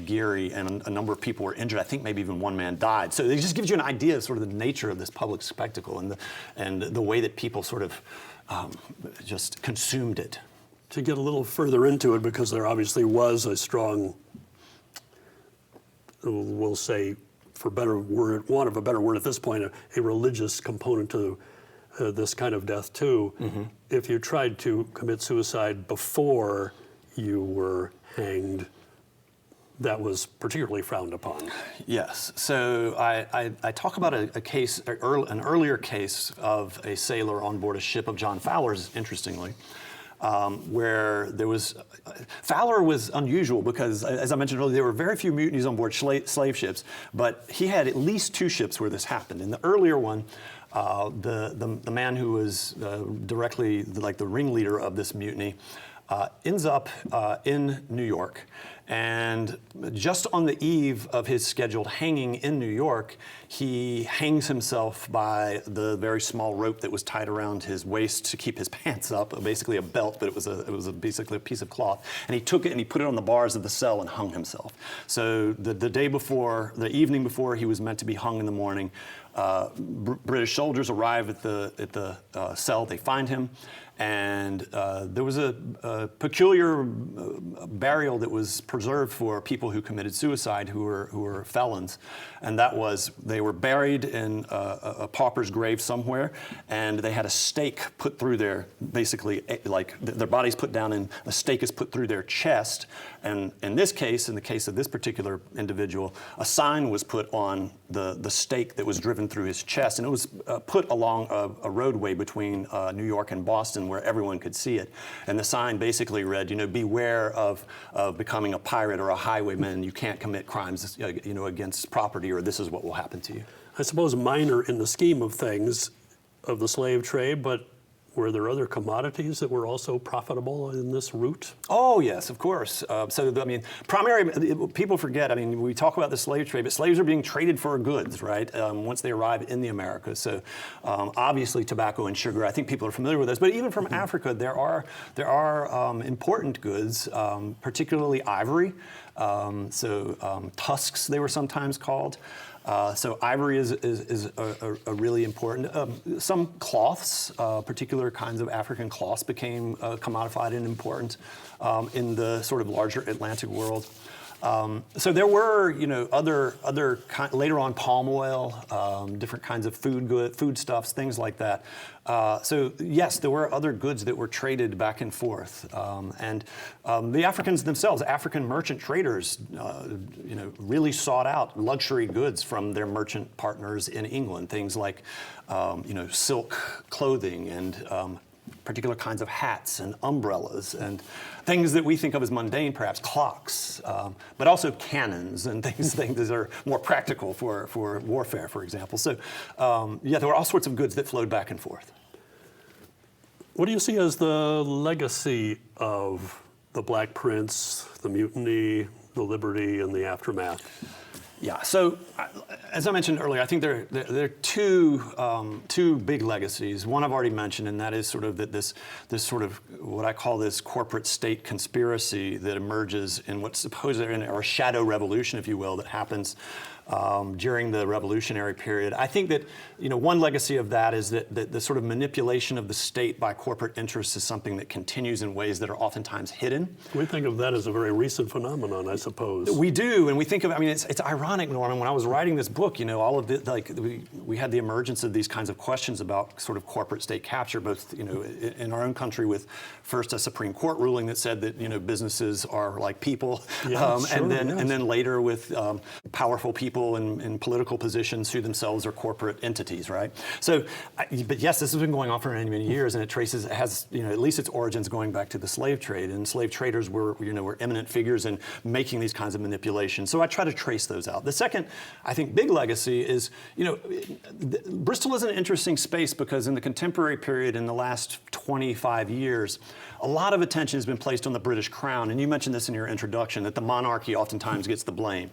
Geary, and a number of people were injured. I think maybe even one man died. So it just gives you an idea of sort of the nature of this public spectacle and the way that people sort of just consumed it. To get a little further into it, because there obviously was a strong, we'll say, for want of a better word at this point, a religious component to this kind of death too. Mm-hmm. If you tried to commit suicide before you were hanged, that was particularly frowned upon. Yes. So I talk about a case, an earlier case of a sailor on board a ship of John Fowler's, interestingly, where there was, Fowler was unusual because, as I mentioned earlier, there were very few mutinies on board slave ships, but he had at least 2 ships where this happened. In the earlier one, the man who was directly like the ringleader of this mutiny ends up in New York. And just on the eve of his scheduled hanging in New York, he hangs himself by the very small rope that was tied around his waist to keep his pants up, basically a belt, but it was basically a piece of cloth. And he took it and he put it on the bars of the cell and hung himself. So the evening before he was meant to be hung in the morning, British soldiers arrive at the cell. They find him, and there was a peculiar burial that was preserved for people who committed suicide, who were felons, and that was they were buried in a pauper's grave somewhere, and they had a stake put through their like their bodies put down, and a stake is put through their chest. And in this case, in the case of this particular individual, a sign was put on the stake that was driven through his chest, and it was put along a roadway between New York and Boston where everyone could see it. And the sign basically read, beware of becoming a pirate or a highwayman. You can't commit crimes, against property, or this is what will happen to you. I suppose minor in the scheme of things of the slave trade, but were there other commodities that were also profitable in this route? Oh, yes, of course. People forget, we talk about the slave trade, but slaves are being traded for goods, right, once they arrive in the Americas. So obviously tobacco and sugar, I think people are familiar with those. But even from Africa, there are important goods, particularly ivory. Tusks, they were sometimes called. So ivory is a really important. Some cloths, particular kinds of African cloths, became commodified and important in the sort of larger Atlantic world. So there were, later on palm oil, different kinds of foodstuffs, things like that. So yes, there were other goods that were traded back and forth, and the Africans themselves, African merchant traders, really sought out luxury goods from their merchant partners in England, things like, silk clothing and particular kinds of hats and umbrellas and things that we think of as mundane, perhaps clocks, but also cannons and things that are more practical for warfare, for example. So, there were all sorts of goods that flowed back and forth. What do you see as the legacy of the Black Prince, the mutiny, the Liberty, and the aftermath? Yeah. So, as I mentioned earlier, I think there are two big legacies. One I've already mentioned, and that is sort of that this sort of what I call this corporate state conspiracy that emerges in what's supposed or a shadow revolution, if you will, that happens during the revolutionary period. I think that one legacy of that is that the sort of manipulation of the state by corporate interests is something that continues in ways that are oftentimes hidden. We think of that as a very recent phenomenon, I suppose. We do, and we think of. It's ironic, Norman. When I was writing this book, all of the we had the emergence of these kinds of questions about sort of corporate state capture, both in our own country with first a Supreme Court ruling that said that businesses are like people, and then later with powerful people in political positions who themselves are corporate entities, right? So, but yes, this has been going on for many years, and it has at least its origins going back to the slave trade, and slave traders were eminent figures in making these kinds of manipulations. So I try to trace those out. The second, I think, big legacy is Bristol is an interesting space because in the contemporary period, in the last 25 years, a lot of attention has been placed on the British Crown, and you mentioned this in your introduction, that the monarchy oftentimes gets the blame.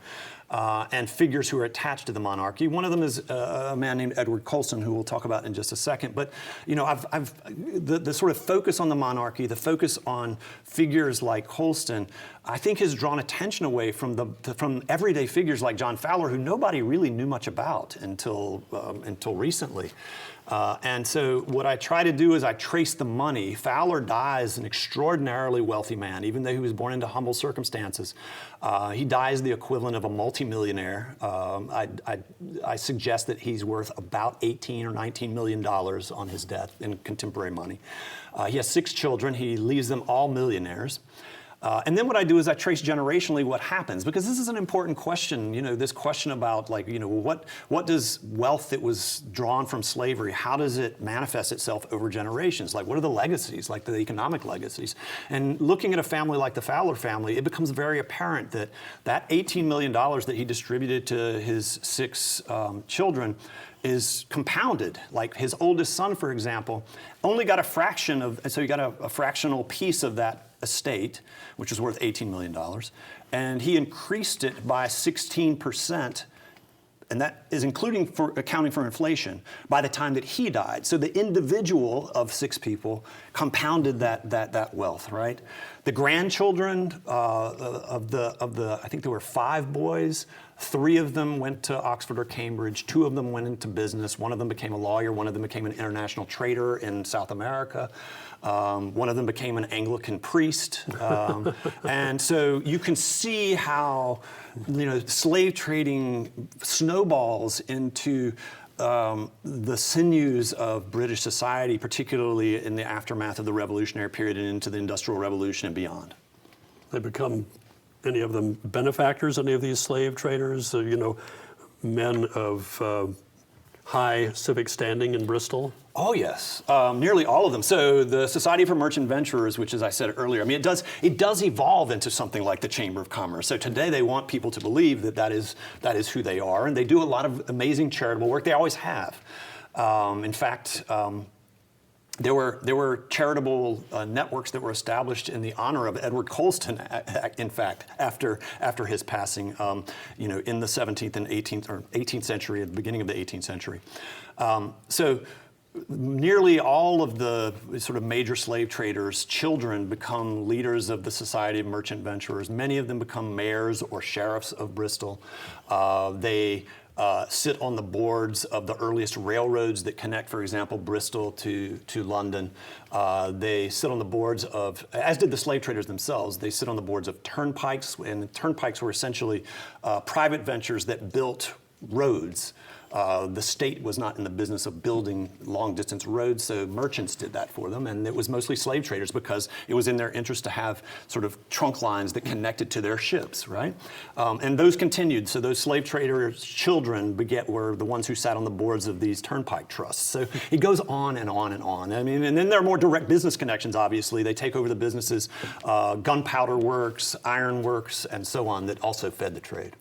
And figures who are attached to the monarchy. One of them is a man named Edward Colston, who we'll talk about in just a second. But the sort of focus on the monarchy, the focus on figures like Colston, I think has drawn attention away from everyday figures like John Fowler, who nobody really knew much about until recently. And so what I try to do is I trace the money. Fowler dies an extraordinarily wealthy man, even though he was born into humble circumstances. He dies the equivalent of a multimillionaire. I suggest that he's worth about $18 or $19 million on his death in contemporary money. He has 6 children. He leaves them all millionaires. And then what I do is I trace generationally what happens, because this is an important question. This question about what does wealth that was drawn from slavery, how does it manifest itself over generations? Like, what are the legacies, like the economic legacies? And looking at a family like the Fowler family, it becomes very apparent that that $18 million that he distributed to his 6 children is compounded. Like his oldest son, for example, only got a fraction of, so he got a fractional piece of that estate, which was worth $18 million, and he increased it by 16%, and that is accounting for inflation, by the time that he died. So the individual of 6 people compounded that wealth, right? The grandchildren of the I think there were 5 boys. 3 of them went to Oxford or Cambridge. 2 of them went into business. 1 of them became a lawyer. 1 of them became an international trader in South America. 1 of them became an Anglican priest. And so you can see how slave trading snowballs into the sinews of British society, particularly in the aftermath of the Revolutionary period and into the Industrial Revolution and beyond. They become, any of them, benefactors, any of these slave traders, men of high civic standing in Bristol? Oh, yes, nearly all of them. So the Society for Merchant Venturers, which, as I said earlier, I mean, it does evolve into something like the Chamber of Commerce. So today they want people to believe that is who they are, and they do a lot of amazing charitable work. They always have. In fact, there were charitable networks that were established in the honor of Edward Colston, in fact, after his passing, in the 17th and 18th century, at the beginning of the 18th century. So nearly all of the sort of major slave traders' children become leaders of the Society of Merchant Venturers. Many of them become mayors or sheriffs of Bristol. They sit on the boards of the earliest railroads that connect, for example, Bristol to London. They sit on the boards of, as did the slave traders themselves, they sit on the boards of turnpikes, and the turnpikes were essentially private ventures that built roads. The state was not in the business of building long-distance roads, so merchants did that for them, and it was mostly slave traders because it was in their interest to have sort of trunk lines that connected to their ships, right? And those continued, so those slave traders' children were the ones who sat on the boards of these turnpike trusts. So it goes on and on and on. I mean, and then there are more direct business connections, obviously. They take over the businesses, gunpowder works, iron works, and so on, that also fed the trade.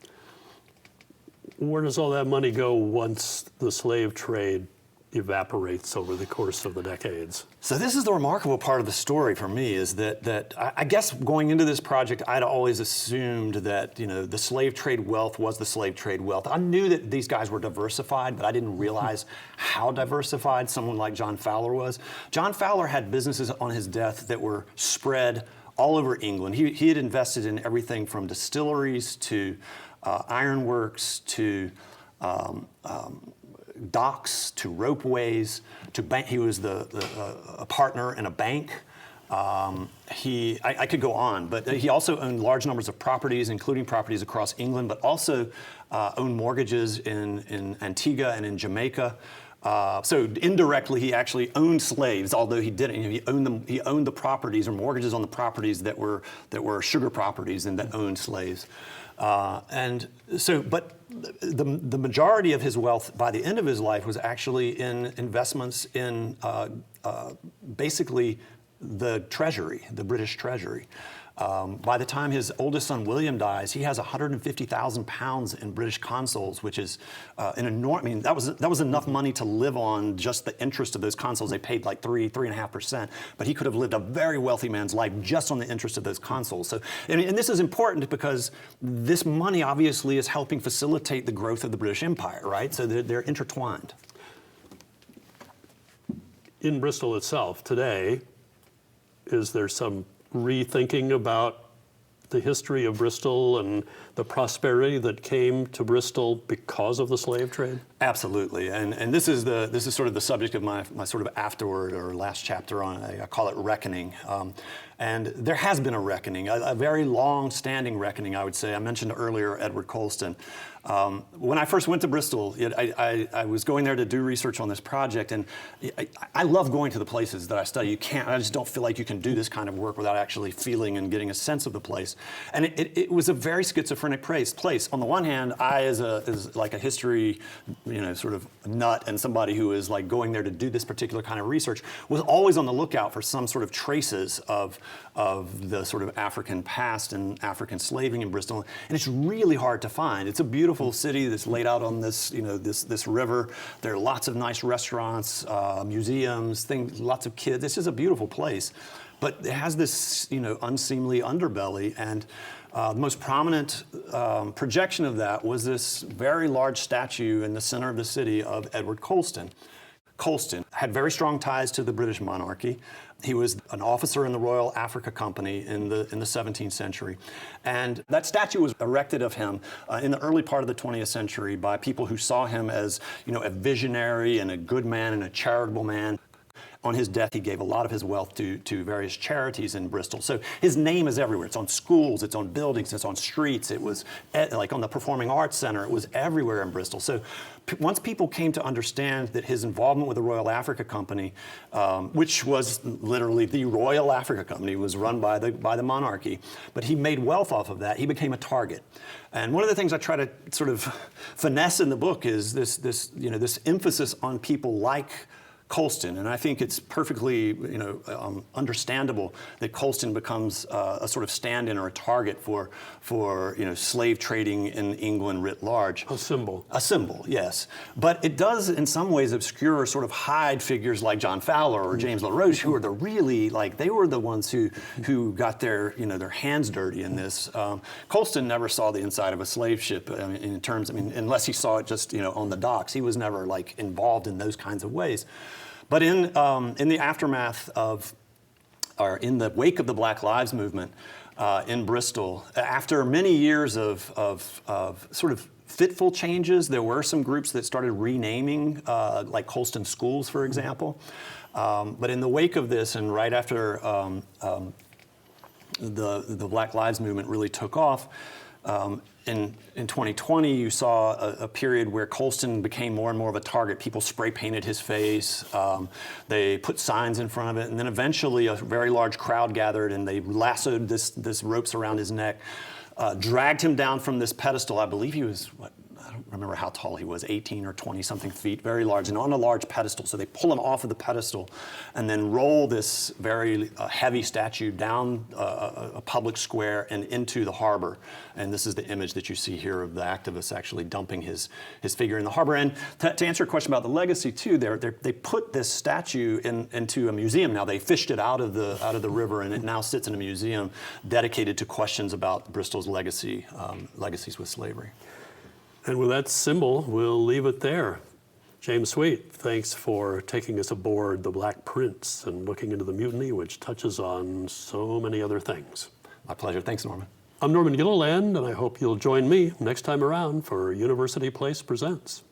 Where does all that money go once the slave trade evaporates over the course of the decades? So this is the remarkable part of the story for me, is that I guess going into this project, I'd always assumed that the slave trade wealth was the slave trade wealth. I knew that these guys were diversified, but I didn't realize how diversified someone like John Fowler was. John Fowler had businesses on his death that were spread all over England. He had invested in everything from distilleries to ironworks to docks to ropeways to bank. He was a partner in a bank. I could go on, but he also owned large numbers of properties, including properties across England, but also owned mortgages in Antigua and in Jamaica. So indirectly, he actually owned slaves, although he didn't. He owned them. He owned the properties or mortgages on the properties that were sugar properties and that owned slaves. And so, but the majority of his wealth by the end of his life was actually in investments in basically the Treasury, the British Treasury. By the time his oldest son William dies, he has 150,000 pounds in British consols, which is an enormous. I mean, that was enough money to live on just the interest of those consols. They paid like 3.5%, but he could have lived a very wealthy man's life just on the interest of those consols. So, and this is important because this money obviously is helping facilitate the growth of the British Empire, right? So they're intertwined. In Bristol itself today, is there some rethinking about the history of Bristol and the prosperity that came to Bristol because of the slave trade? Absolutely, and this is sort of the subject of my sort of afterword or last chapter on, I call it reckoning. And there has been a reckoning, a very long-standing reckoning, I would say. I mentioned earlier Edward Colston. When I first went to Bristol, I was going there to do research on this project, and I love going to the places that I study. I just don't feel like you can do this kind of work without actually feeling and getting a sense of the place. And it was a very schizophrenic place. On the one hand, I, as like a history, sort of nut and somebody who is like going there to do this particular kind of research, was always on the lookout for some sort of traces of the sort of African past and African slaving in Bristol. And it's really hard to find. It's a beautiful city that's laid out on this, this river. There are lots of nice restaurants, museums, lots of kids. This is a beautiful place. But it has this, unseemly underbelly, and the most prominent projection of that was this very large statue in the center of the city of Edward Colston. Colston had very strong ties to the British monarchy. He was an officer in the Royal Africa Company in the 17th century. And that statue was erected of him in the early part of the 20th century by people who saw him as, a visionary and a good man and a charitable man. On his death, he gave a lot of his wealth to various charities in Bristol. So his name is everywhere. It's on schools, it's on buildings, it's on streets. It was like on the Performing Arts Center. It was everywhere in Bristol. So once people came to understand that his involvement with the Royal Africa Company, which was literally the Royal Africa Company, was run by the monarchy, but he made wealth off of that, he became a target. And one of the things I try to sort of finesse in the book is this emphasis on people like Colston, and I think it's perfectly, understandable that Colston becomes a sort of stand-in or a target for slave trading in England writ large. A symbol. A symbol, yes. But it does, in some ways, obscure or sort of hide figures like John Fowler or James LaRoche, who are the really they were the ones who got their hands dirty in this. Colston never saw the inside of a slave ship unless he saw it just on the docks. He was never involved in those kinds of ways. But in the aftermath or in the wake of the Black Lives Movement in Bristol, after many years of sort of fitful changes, there were some groups that started renaming, like Colston Schools, for example. But in the wake of this, and right after the Black Lives Movement really took off, in 2020, you saw a period where Colston became more and more of a target. People spray painted his face. They put signs in front of it. And then eventually a very large crowd gathered and they lassoed this ropes around his neck, dragged him down from this pedestal. I believe he was, I don't remember how tall he was, 18 or 20 something feet, very large, and on a large pedestal. So they pull him off of the pedestal and then roll this very heavy statue down a public square and into the harbor. And this is the image that you see here of the activists actually dumping his figure in the harbor. And to answer your question about the legacy too, they put this statue into a museum now. They fished it out of the river, and it now sits in a museum dedicated to questions about Bristol's legacies with slavery. And with that symbol, we'll leave it there. James Sweet, thanks for taking us aboard the Black Prince and looking into the mutiny, which touches on so many other things. My pleasure. Thanks, Norman. I'm Norman Gilliland, and I hope you'll join me next time around for University Place Presents.